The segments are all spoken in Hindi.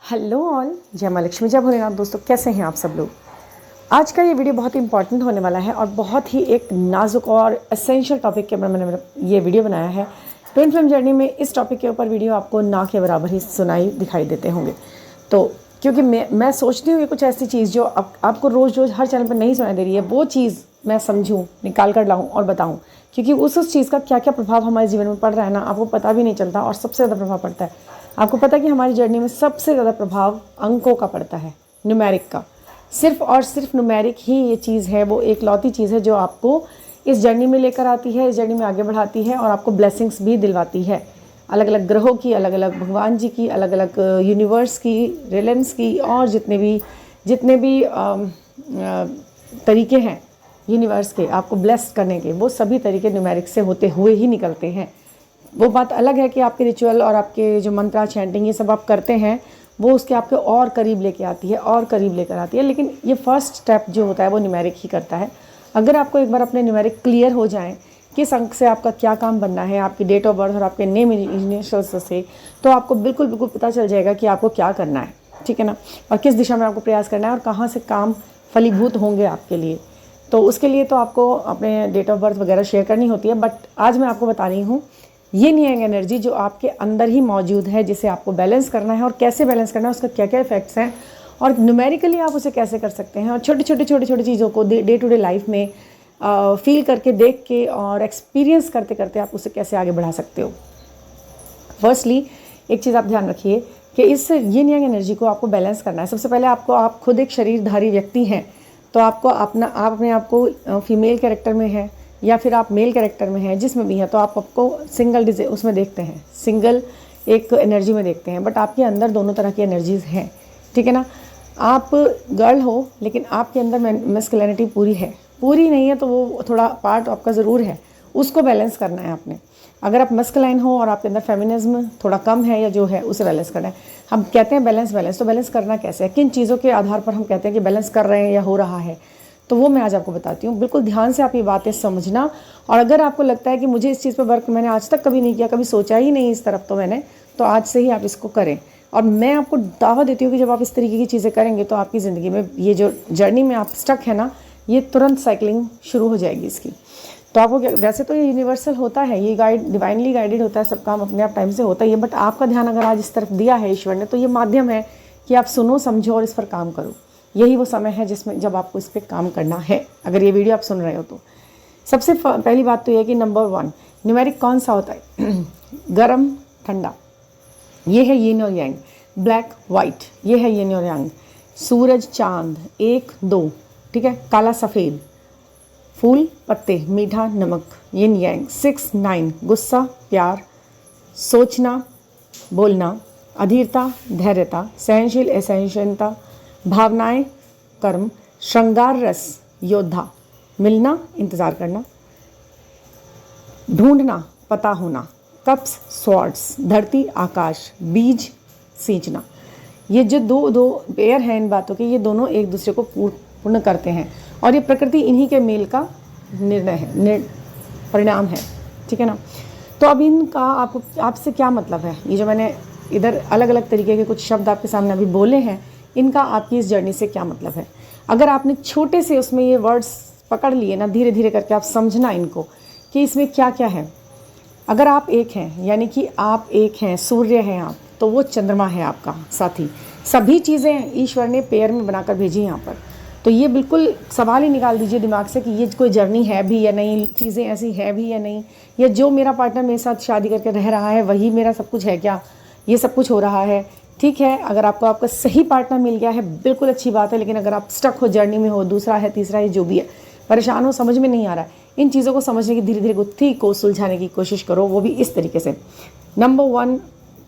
हेलो ऑल, जय माँ लक्ष्मी, जय भोलेनाथ। दोस्तों कैसे हैं आप सब लोग। आज का ये वीडियो बहुत इंपॉर्टेंट होने वाला है और बहुत ही एक नाजुक और एसेंशियल टॉपिक के ऊपर मैंने ये वीडियो बनाया है। ट्विन फ्लेम जर्नी में इस टॉपिक के ऊपर वीडियो आपको ना के बराबर ही दिखाई देते होंगे। तो क्योंकि मैं सोचती हूँ कि कुछ ऐसी चीज़ जो आपको रोज़ रोज़ हर चैनल पर नहीं सुनाई दे रही है, वो चीज़ मैं समझूँ, निकाल कर लाऊँ और बताऊँ, क्योंकि उस चीज़ का क्या क्या प्रभाव हमारे जीवन में पड़ रहा है ना, आपको पता भी नहीं चलता और सबसे ज़्यादा प्रभाव पड़ता है। आपको पता है कि हमारी जर्नी में सबसे ज़्यादा प्रभाव अंकों का पड़ता है, न्यूमेरिक का। सिर्फ और सिर्फ न्यूमेरिक ही ये चीज़ है, वो एक लौती चीज़ है जो आपको इस जर्नी में लेकर आती है, इस जर्नी में आगे बढ़ाती है और आपको ब्लेसिंग्स भी दिलवाती है। अलग अलग ग्रहों की, अलग अलग भगवान जी की, अलग अलग यूनिवर्स की, रिलेंस की, और जितने भी तरीके हैं यूनिवर्स के आपको ब्लेस करने के, वो सभी तरीके न्यूमेरिक से होते हुए ही निकलते हैं। वो बात अलग है कि आपके रिचुअल और आपके जो मंत्रा चैंटिंग ये सब आप करते हैं, वो उसके आपके और करीब लेके आती है और करीब लेकर आती है, लेकिन ये फर्स्ट स्टेप जो होता है वो न्यूमेरिक ही करता है। अगर आपको एक बार अपने न्यूमेरिक क्लियर हो जाएं किस अंक से आपका क्या काम बनना है, आपकी डेट ऑफ बर्थ और आपके नेम इनिशियल्स से, तो आपको बिल्कुल बिल्कुल पता चल जाएगा कि आपको क्या करना है, ठीक है ना, और किस दिशा में आपको प्रयास करना है और कहाँ से काम फलीभूत होंगे आपके लिए। तो उसके लिए तो आपको अपने डेट ऑफ बर्थ वगैरह शेयर करनी होती है, बट आज मैं आपको बता रही हूँ ये न्यांग एनर्जी जो आपके अंदर ही मौजूद है, जिसे आपको बैलेंस करना है और कैसे बैलेंस करना है, उसका क्या क्या इफेक्ट्स हैं और न्यूमेरिकली आप उसे कैसे कर सकते हैं, और छोटी छोटी चीज़ों को डे टू डे लाइफ में फील करके, देख के और एक्सपीरियंस करते करते आप उसे कैसे आगे बढ़ा सकते हो। फर्स्टली एक चीज़ आप ध्यान रखिए कि इस यिन यांग एनर्जी को आपको बैलेंस करना है। सबसे पहले आप खुद एक शरीरधारी व्यक्ति हैं, तो आप अपने आप को फीमेल कैरेक्टर में है या फिर आप मेल कैरेक्टर में हैं, जिसमें भी है, तो आपको सिंगल उसमें देखते हैं, सिंगल एक एनर्जी में देखते हैं, बट आपके अंदर दोनों तरह की एनर्जीज़ हैं, ठीक है ना। आप गर्ल हो लेकिन आपके अंदर मैस्कुलिनिटी पूरी नहीं है, तो वो थोड़ा पार्ट आपका ज़रूर है, उसको बैलेंस करना है आपने। अगर आप मस्कुलाइन हो और आपके अंदर फेमिनिज्म थोड़ा कम है या जो है, उसे बैलेंस करना है। हम कहते हैं बैलेंस, तो बैलेंस करना कैसे है, किन चीज़ों के आधार पर हम कहते हैं कि बैलेंस कर रहे हैं या हो रहा है, तो वो मैं आज आपको बताती हूँ। बिल्कुल ध्यान से आप ये बातें समझना, और अगर आपको लगता है कि मुझे इस चीज़ पर वर्क मैंने आज तक कभी नहीं किया, कभी सोचा ही नहीं इस तरफ, तो आज से ही आप इसको करें। और मैं आपको दावा देती हूँ कि जब आप इस तरीके की चीज़ें करेंगे तो आपकी ज़िंदगी में ये जो जर्नी में आप स्टक है ना, ये तुरंत साइकिलिंग शुरू हो जाएगी इसकी। तो आपको वैसे तो ये यूनिवर्सल होता है, ये डिवाइनली गाइडेड होता है, सब काम अपने आप टाइम से होता ही है, बट आपका ध्यान अगर आज इस तरफ दिया है ईश्वर ने, तो ये माध्यम है कि आप सुनो, समझो और इस पर काम करो। यही वो समय है जिसमें जब आपको इस पर काम करना है, अगर ये वीडियो आप सुन रहे हो तो। सबसे पहली बात तो ये कि नंबर 1 न्यूमेरिक कौन सा होता है गरम ठंडा, ये है यिन और यांग। ब्लैक वाइट, ये है यिन और यांग। सूरज चांद 1 2, ठीक है। काला सफ़ेद, फूल पत्ते, मीठा नमक, यिन यांग। 6 9 गुस्सा प्यार, सोचना बोलना, अधीरता धैर्यता, सहनशील असहनशीलता, भावनाएं कर्म, श्रृंगार रस योद्धा, मिलना इंतज़ार करना, ढूंढना पता होना, कप्स स्वॉर्ड्स, धरती आकाश, बीज सींचना। ये जो दो पेयर हैं इन बातों के, ये दोनों एक दूसरे को पूर्ण करते हैं और ये प्रकृति इन्हीं के मेल का परिणाम है, ठीक है ना। तो अब इनका आपसे क्या मतलब है, ये जो मैंने इधर अलग अलग तरीके के कुछ शब्द आपके सामने अभी बोले हैं, इनका आपकी इस जर्नी से क्या मतलब है। अगर आपने छोटे से उसमें ये वर्ड्स पकड़ लिए ना, धीरे धीरे करके आप समझना इनको कि इसमें क्या क्या है। अगर आप एक हैं, यानी कि आप एक हैं, सूर्य हैं आप, तो वो चंद्रमा है आपका साथी। सभी चीज़ें ईश्वर ने पेयर में बनाकर भेजी यहाँ पर। तो ये बिल्कुल सवाल ही निकाल दीजिए दिमाग से कि ये कोई जर्नी है भी या नहीं, चीज़ें ऐसी है भी या नहीं, या जो मेरा पार्टनर मेरे साथ शादी करके रह रहा है वही मेरा सब कुछ है क्या, ये सब कुछ हो रहा है। ठीक है, अगर आपको आपका सही पार्टनर मिल गया है बिल्कुल अच्छी बात है, लेकिन अगर आप स्टक हो जर्नी में हो, दूसरा है तीसरा है जो भी है, परेशान हो, समझ में नहीं आ रहा है, इन चीज़ों को समझने की धीरे धीरे गुत्थी को सुलझाने की कोशिश करो, वो भी इस तरीके से। नंबर 1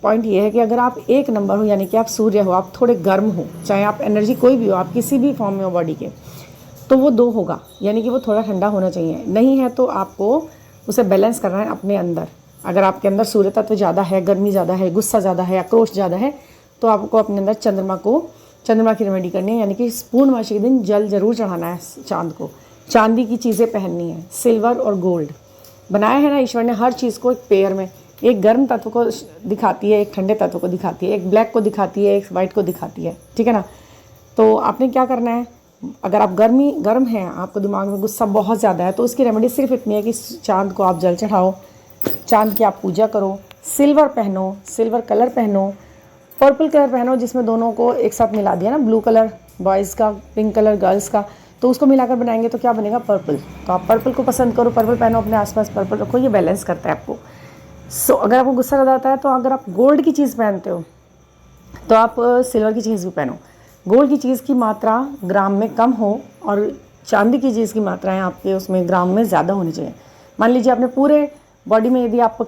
पॉइंट ये है कि अगर आप एक नंबर हो, यानी कि आप सूर्य हो, आप थोड़े गर्म हो, चाहे आप एनर्जी कोई भी हो, आप किसी भी फॉर्म में हो बॉडी के, तो वो 2 होगा, यानी कि वो थोड़ा ठंडा होना चाहिए। नहीं है तो आपको उसे बैलेंस करना है अपने अंदर। अगर आपके अंदर सूर्य तत्व ज़्यादा है, गर्मी ज़्यादा है, गुस्सा ज़्यादा है, आक्रोश ज़्यादा है, तो आपको अपने अंदर चंद्रमा की रेमेडी करनी है, यानी कि पूर्णमासी के दिन जल जरूर चढ़ाना है चांद को, चांदी की चीज़ें पहननी है, सिल्वर और गोल्ड बनाया है ना ईश्वर ने हर चीज़ को एक पेयर में, एक गर्म तत्व को दिखाती है, एक ठंडे तत्व को दिखाती है, एक ब्लैक को दिखाती है, एक वाइट को दिखाती है, ठीक है ना। तो आपने क्या करना है, अगर आप गर्म हैं, आपको दिमाग में गुस्सा बहुत ज़्यादा है, तो उसकी रेमेडी सिर्फ इतनी है कि चाँद को आप जल चढ़ाओ, चाँद की आप पूजा करो, सिल्वर पहनो, सिल्वर कलर पहनो, पर्पल कलर पहनो जिसमें दोनों को एक साथ मिला दिया ना, ब्लू कलर बॉयज़ का, पिंक कलर गर्ल्स का, तो उसको मिलाकर बनाएंगे तो क्या बनेगा, पर्पल। तो आप पर्पल को पसंद करो, पर्पल पहनो, अपने आसपास पर्पल रखो, ये बैलेंस करता है आपको। अगर आपको गुस्सा ज़्यादा आता है तो अगर आप गोल्ड की चीज़ पहनते हो तो आप सिल्वर की चीज़ भी पहनो। गोल्ड की चीज़ की मात्रा ग्राम में कम हो और चांदी की चीज़ की मात्राएं आपके उसमें ग्राम में ज़्यादा होनी चाहिए। मान लीजिए आपने पूरे बॉडी में यदि आप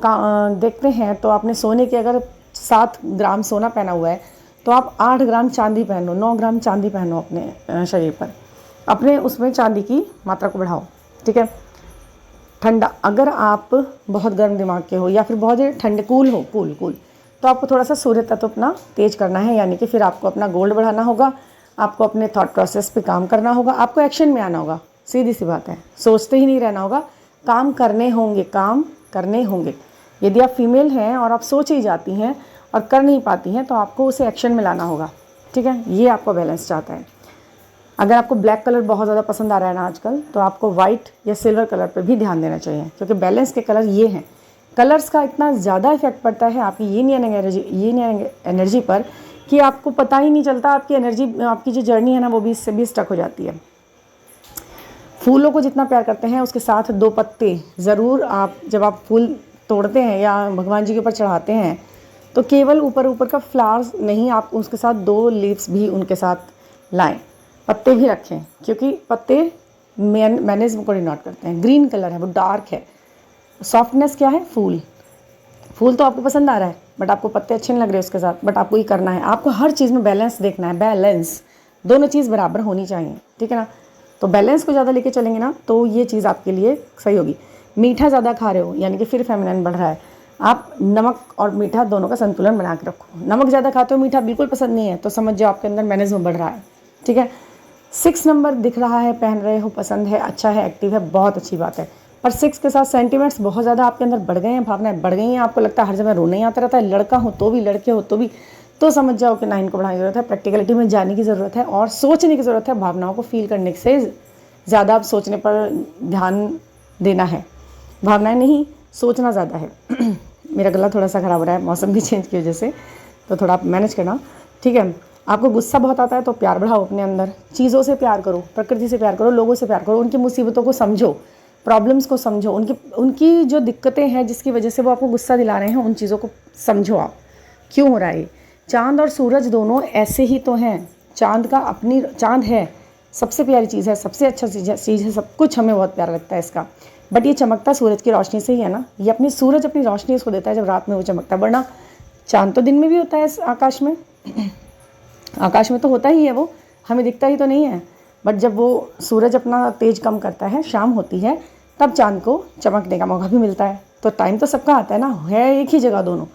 देखते हैं तो आपने सोने के अगर 7 ग्राम सोना पहना हुआ है तो आप 8 ग्राम चांदी पहनो, 9 ग्राम चांदी पहनो अपने शरीर पर, अपने उसमें चांदी की मात्रा को बढ़ाओ, ठीक है। ठंडा, अगर आप बहुत गर्म दिमाग के हो या फिर बहुत ठंडे कूल हो, कूल तो आपको थोड़ा सा सूर्य तत्व अपना तेज करना है, यानी कि फिर आपको अपना गोल्ड बढ़ाना होगा, आपको अपने थॉट प्रोसेस पे काम करना होगा, आपको एक्शन में आना होगा। सीधी सी बात है, सोचते ही नहीं रहना होगा, काम करने होंगे। यदि आप फीमेल हैं और आप सोच ही जाती हैं और कर नहीं पाती हैं तो आपको उसे एक्शन में लाना होगा, ठीक है। ये आपको बैलेंस चाहता है। अगर आपको ब्लैक कलर बहुत ज़्यादा पसंद आ रहा है ना आजकल, तो आपको वाइट या सिल्वर कलर पे भी ध्यान देना चाहिए, क्योंकि बैलेंस के कलर ये हैं। कलर्स का इतना ज़्यादा इफेक्ट पड़ता है आपकी यीन एनर्जी पर कि आपको पता ही नहीं चलता, आपकी एनर्जी, आपकी जो जर्नी है ना वो भी इससे भी स्टक हो जाती है। फूलों को जितना प्यार करते हैं उसके साथ 2 पत्ते ज़रूर, आप जब आप फूल तोड़ते हैं या भगवान जी के ऊपर चढ़ाते हैं तो केवल ऊपर का फ्लावर्स नहीं, आप उसके साथ 2 लीव्स भी उनके साथ लाएं, पत्ते भी रखें, क्योंकि पत्ते मैनेज्म को डिनोट करते हैं। ग्रीन कलर है, वो डार्क है। सॉफ्टनेस क्या है, फूल तो आपको पसंद आ रहा है बट आपको पत्ते अच्छे नहीं लग रहे उसके साथ, बट आपको ये करना है, आपको हर चीज़ में बैलेंस देखना है, बैलेंस, दोनों चीज़ बराबर होनी चाहिए, ठीक है ना। तो बैलेंस को ज़्यादा लेके चलेंगे ना तो ये चीज़ आपके लिए सही होगी। मीठा ज़्यादा खा रहे हो यानी कि फिर फेमिनिन बढ़ रहा है, आप नमक और मीठा दोनों का संतुलन बना के रखो। नमक ज़्यादा खाते हो, मीठा बिल्कुल पसंद नहीं है, तो समझ जाओ आपके अंदर मैनेज्म बढ़ रहा है, ठीक है। 6 नंबर दिख रहा है, पहन रहे हो, पसंद है, अच्छा है, एक्टिव है, बहुत अच्छी बात है। पर 6 के साथ सेंटिमेंट्स बहुत ज़्यादा आपके अंदर बढ़ गए हैं, भावनाएं बढ़ गई हैं, आपको लगता है हर जगह रोना ही आता रहता है, लड़का हो तो भी, लड़के हो तो भी, तो समझ जाओ कि 9 को बढ़ाने की ज़रूरत है, प्रैक्टिकलिटी में जाने की ज़रूरत है और सोचने की ज़रूरत है। भावनाओं को फील करने से ज़्यादा आप सोचने पर ध्यान देना है, भावनाएं नहीं, सोचना ज़्यादा है। मेरा गला थोड़ा सा ख़राब हो रहा है मौसम की चेंज की वजह से, तो थोड़ा आप मैनेज करना, ठीक है। आपको गुस्सा बहुत आता है तो प्यार बढ़ाओ अपने अंदर, चीज़ों से प्यार करो, प्रकृति से प्यार करो, लोगों से प्यार करो, उनकी मुसीबतों को समझो, प्रॉब्लम्स को समझो, उनकी जो दिक्कतें हैं जिसकी वजह से वो आपको गुस्सा दिला रहे हैं, उन चीज़ों को समझो, आप क्यों हो रहा है। चाँद और सूरज दोनों ऐसे ही तो हैं, चाँद है सबसे प्यारी चीज़ है, सबसे अच्छा चीज़ है, सब कुछ हमें बहुत प्यारा लगता है इसका, बट ये चमकता सूरज की रोशनी से ही है ना, ये सूरज अपनी रोशनी इसको देता है जब रात में वो चमकता है, वरना चाँद तो दिन में भी होता है इस आकाश में, आकाश में तो होता ही है, वो हमें दिखता ही तो नहीं है, बट जब वो सूरज अपना तेज कम करता है, शाम होती है, तब चाँद को चमकने का मौका भी मिलता है। तो टाइम तो सबका आता है ना, है एक ही जगह, दोनों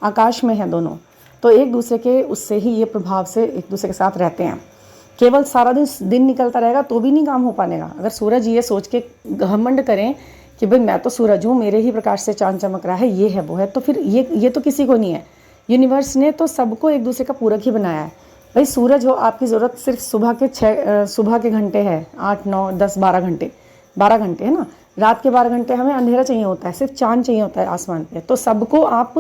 आकाश में है दोनों, तो एक दूसरे के उससे ही ये प्रभाव से एक दूसरे के साथ रहते हैं। केवल सारा दिन निकलता रहेगा तो भी नहीं काम हो पाएगा। अगर सूरज ये सोच के घमंड करें कि भाई मैं तो सूरज हूँ, मेरे ही प्रकाश से चाँद चमक रहा है, ये है वो है, तो फिर ये तो किसी को नहीं है। यूनिवर्स ने तो सबको एक दूसरे का पूरक ही बनाया है। भाई सूरज हो, आपकी ज़रूरत सिर्फ सुबह के घंटे है, 8 9 10 12 घंटे है ना, रात के 12 घंटे हमें अंधेरा चाहिए होता है, सिर्फ चाँद चाहिए होता है आसमान पे, तो सबको आप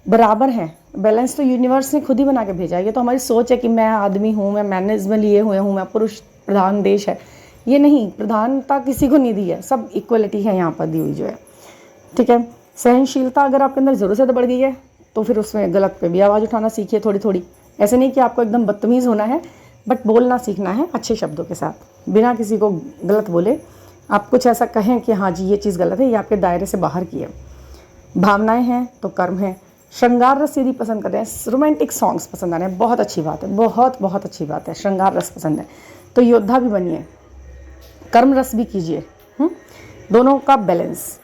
बराबर हैं। बैलेंस तो यूनिवर्स ने खुद ही बना के भेजा है, ये तो हमारी सोच है कि मैं आदमी हूँ, मैं मैनेजमेंट लिए हुए हूँ, मैं पुरुष प्रधान देश है, ये नहीं, प्रधानता किसी को नहीं दी है, सब इक्वलिटी है यहाँ पर दी हुई जो है, ठीक है। सहनशीलता अगर आपके अंदर ज़रूरत से बढ़ गई है तो फिर उसमें गलत पे भी आवाज़ उठाना सीखिए थोड़ी थोड़ी, ऐसे नहीं कि आपको एकदम बदतमीज़ होना है, बट बोलना सीखना है अच्छे शब्दों के साथ, बिना किसी को गलत बोले। आप कुछ ऐसा कहें कि हाँ जी ये चीज़ गलत है, ये आपके दायरे से बाहर की है। भावनाएं हैं तो कर्म है। श्रृंगार रस यदि पसंद कर रहे हैं, रोमांटिक सॉन्ग्स पसंद आ रहे हैं, बहुत अच्छी बात है, बहुत अच्छी बात है। श्रृंगार रस पसंद है तो योद्धा भी बनिए, कर्म रस भी कीजिए। दोनों का बैलेंस,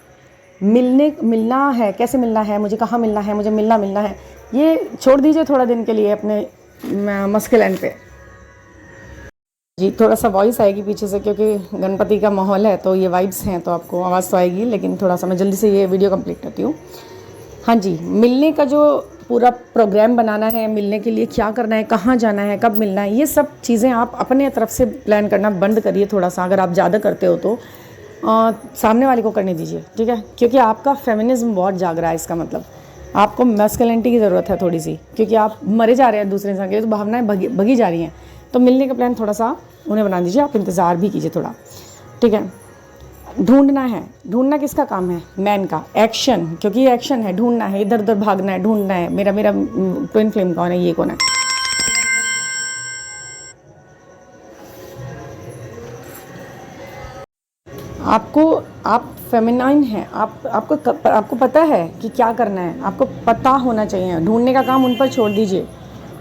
मिलना है, कैसे मिलना है, मुझे कहाँ मिलना है, मुझे मिलना है, ये छोड़ दीजिए थोड़ा दिन के लिए अपने मस्कुलिन पे। जी थोड़ा सा वॉइस आएगी पीछे से क्योंकि गणपति का माहौल है, तो ये वाइब्स हैं तो आपको आवाज़ तो आएगी, लेकिन थोड़ा सा मैं जल्दी से ये वीडियो कंप्लीट करती हूँ। हाँ जी, मिलने का जो पूरा प्रोग्राम बनाना है, मिलने के लिए क्या करना है, कहाँ जाना है, कब मिलना है, ये सब चीज़ें आप अपने तरफ से प्लान करना बंद करिए थोड़ा सा। अगर आप ज़्यादा करते हो तो सामने वाले को करने दीजिए, ठीक है, क्योंकि आपका फेमिनिज्म बहुत जाग रहा है। इसका मतलब आपको मैस्कुलिनिटी की ज़रूरत है थोड़ी सी, क्योंकि आप मरे जा रहे हैं दूसरे इंसान के, तो भावनाएं भगी जा रही हैं। तो मिलने का प्लान थोड़ा सा उन्हें बना दीजिए, आप इंतज़ार भी कीजिए थोड़ा, ठीक है। ढूंढना है, ढूंढना किसका काम है? मैन का। एक्शन, क्योंकि ये एक्शन है, ढूंढना है, इधर उधर भागना है, ढूंढना है, मेरा ट्विन फ्लेम कौन है, ये कौन है। आप फेमिनाइन हैं, आपको पता है कि क्या करना है, आपको पता होना चाहिए। ढूंढने का काम उन पर छोड़ दीजिए।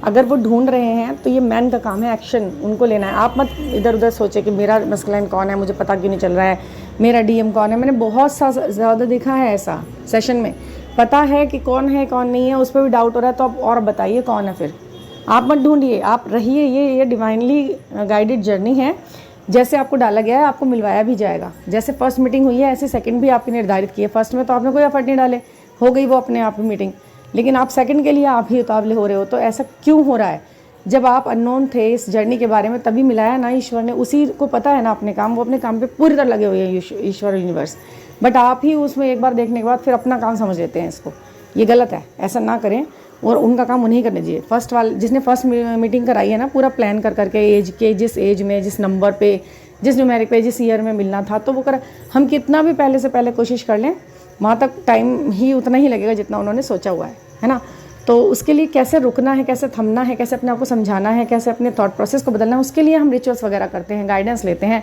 अगर वो ढूंढ रहे हैं तो ये मैन का काम है, एक्शन उनको लेना है। आप मत इधर उधर सोचे कि मेरा मस्कुलाइन कौन है, मुझे पता क्यों नहीं चल रहा है, मेरा डीएम कौन है। मैंने बहुत ज़्यादा देखा है ऐसा सेशन में, पता है कि कौन है कौन नहीं है, उस पर भी डाउट हो रहा है, तो आप और बताइए कौन है। फिर आप मत ढूंढिए, आप रहिए। ये डिवाइनली गाइडेड जर्नी है। जैसे आपको डाला गया है आपको मिलवाया भी जाएगा। जैसे फर्स्ट मीटिंग हुई है ऐसे सेकंड भी आपकी निर्धारित की है। फर्स्ट में तो आपने कोई एफर्ट नहीं डाले, हो गई वो अपने आप ही मीटिंग, लेकिन आप सेकंड के लिए आप ही उतावले हो रहे हो। तो ऐसा क्यों हो रहा है? जब आप अननोन थे इस जर्नी के बारे में, तभी मिलाया ना ईश्वर ने। उसी को पता है ना अपने काम, वो अपने काम पे पूरी तरह लगे हुए हैं ईश्वर यूनिवर्स। बट आप ही उसमें एक बार देखने के बाद फिर अपना काम समझ लेते हैं इसको। ये गलत है, ऐसा ना करें और उनका काम उन्हें करने दीजिए। फर्स्ट वाले जिसने फर्स्ट मीटिंग कराई है ना, पूरा प्लान कर करके एज के, जिस एज में, जिस नंबर पे, जिस न्यूमेरिक पे, जिस ईयर में मिलना था, तो वो कर हम कितना भी पहले से पहले कोशिश कर लें, वहाँ तक टाइम ही उतना ही लगेगा जितना उन्होंने सोचा हुआ है ना। तो उसके लिए कैसे रुकना है, कैसे थमना है, कैसे अपने आप को समझाना है, कैसे अपने थॉट प्रोसेस को बदलना है, उसके लिए हम रिचुअल्स वगैरह करते हैं, गाइडेंस लेते हैं,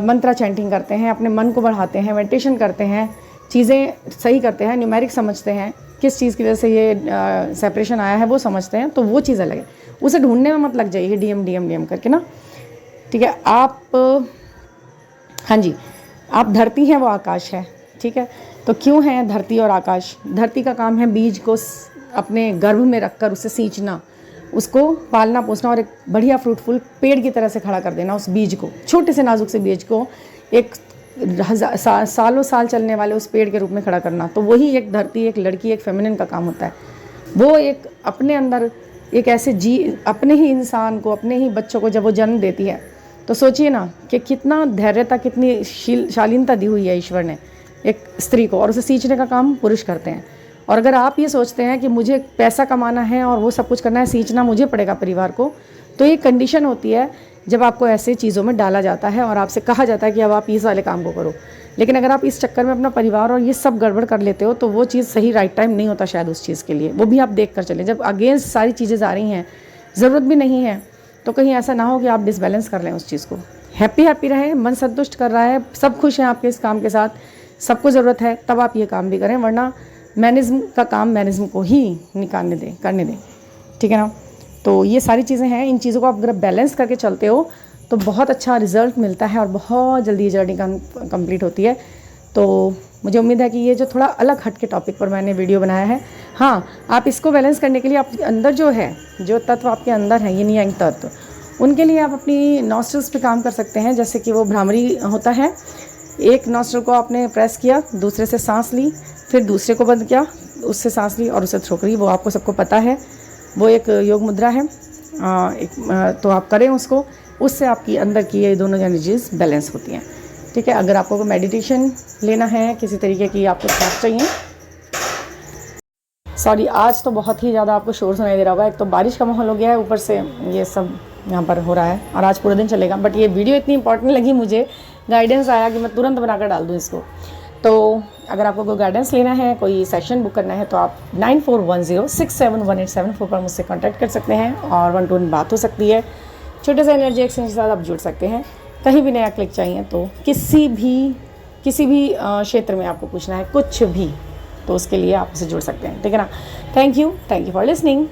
मंत्रा चैंटिंग करते हैं, अपने मन को बढ़ाते हैं, मेडिटेशन करते हैं, चीज़ें सही करते हैं, न्यूमेरिक समझते हैं, किस चीज़ की वजह से ये सेपरेशन आया है वो समझते हैं। तो वो चीज़ अलग है, उसे ढूंढने में मत लग जाइए डीएम करके ना, ठीक है। आप हाँ जी, आप धरती हैं, वो आकाश है, ठीक है। तो क्यों है धरती और आकाश? धरती का काम है बीज को अपने गर्भ में रखकर उसे सींचना, उसको पालना पोसना और एक बढ़िया फ्रूटफुल पेड़ की तरह से खड़ा कर देना उस बीज को, छोटे से नाजुक से बीज को एक सालों साल चलने वाले उस पेड़ के रूप में खड़ा करना। तो वही एक धरती, एक लड़की, एक फेमिनिन का काम होता है। वो एक अपने अंदर एक ऐसे अपने ही इंसान को, अपने ही बच्चों को जब वो जन्म देती है, तो सोचिए ना कि कितना धैर्यता, कितनी शालीनता दी हुई है ईश्वर ने एक स्त्री को, और उसे सींचने का काम पुरुष करते हैं। और अगर आप ये सोचते हैं कि मुझे पैसा कमाना है और वो सब कुछ करना है, सींचना मुझे पड़ेगा परिवार को, तो ये कंडीशन होती है जब आपको ऐसे चीज़ों में डाला जाता है और आपसे कहा जाता है कि अब आप इस वाले काम को करो। लेकिन अगर आप इस चक्कर में अपना परिवार और ये सब गड़बड़ कर लेते हो, तो वो चीज़ सही राइट टाइम नहीं होता शायद उस चीज़ के लिए। वो भी आप देख कर चलें, जब अगेंस्ट सारी चीज़ें आ रही हैं, ज़रूरत भी नहीं है, तो कहीं ऐसा ना हो कि आप डिसबैलेंस कर लें उस चीज़ को। हैप्पी रहे, मन संतुष्ट कर रहा है, सब खुश हैं आपके इस काम के साथ, सबको ज़रूरत है, तब आप ये काम भी करें, वरना मैनेज्म का काम मैनेज्म को ही करने दें, ठीक है ना। तो ये सारी चीज़ें हैं, इन चीज़ों को आप अगर बैलेंस करके चलते हो तो बहुत अच्छा रिजल्ट मिलता है और बहुत जल्दी ये जर्नी कंप्लीट होती है। तो मुझे उम्मीद है कि ये जो थोड़ा अलग हट के टॉपिक पर मैंने वीडियो बनाया है, हाँ, आप इसको बैलेंस करने के लिए आपके अंदर जो तत्व आपके अंदर है, ये नहीं यांग तत्व, उनके लिए आप अपनी नॉस्ट्रल्स पे काम कर सकते हैं। जैसे कि वो भ्रामरी होता है, एक नॉस्ट्रल को आपने प्रेस किया, दूसरे से सांस ली, फिर दूसरे को बंद किया, उससे सांस ली और उसे थ्रो करी। वो आपको सबको पता है, वो एक योग मुद्रा है, तो आप करें उसको, उससे आपकी अंदर की ये दोनों एनर्जीज बैलेंस होती हैं, ठीक है। अगर आपको कोई मेडिटेशन लेना है, किसी तरीके की आपको क्लास चाहिए, सॉरी आज तो बहुत ही ज़्यादा आपको शोर सुनाई दे रहा होगा, एक तो बारिश का माहौल हो गया है, ऊपर से ये सब यहाँ पर हो रहा है और आज पूरा दिन चलेगा। बट ये वीडियो इतनी इंपॉर्टेंट लगी मुझे, गाइडेंस आया कि मैं तुरंत बनाकर डाल दूँ इसको। तो अगर आपको कोई गाइडेंस लेना है, कोई सेशन बुक करना है, तो आप 9410671874 पर मुझसे कांटेक्ट कर सकते हैं और 1-to-1 बात हो सकती है। छोटे से एनर्जी एक्सचेंज के साथ आप जुड़ सकते हैं। कहीं भी नया क्लिक चाहिए तो किसी भी क्षेत्र में आपको पूछना है कुछ भी, तो उसके लिए आप उससे जुड़ सकते हैं, ठीक है ना। Thank you for listening.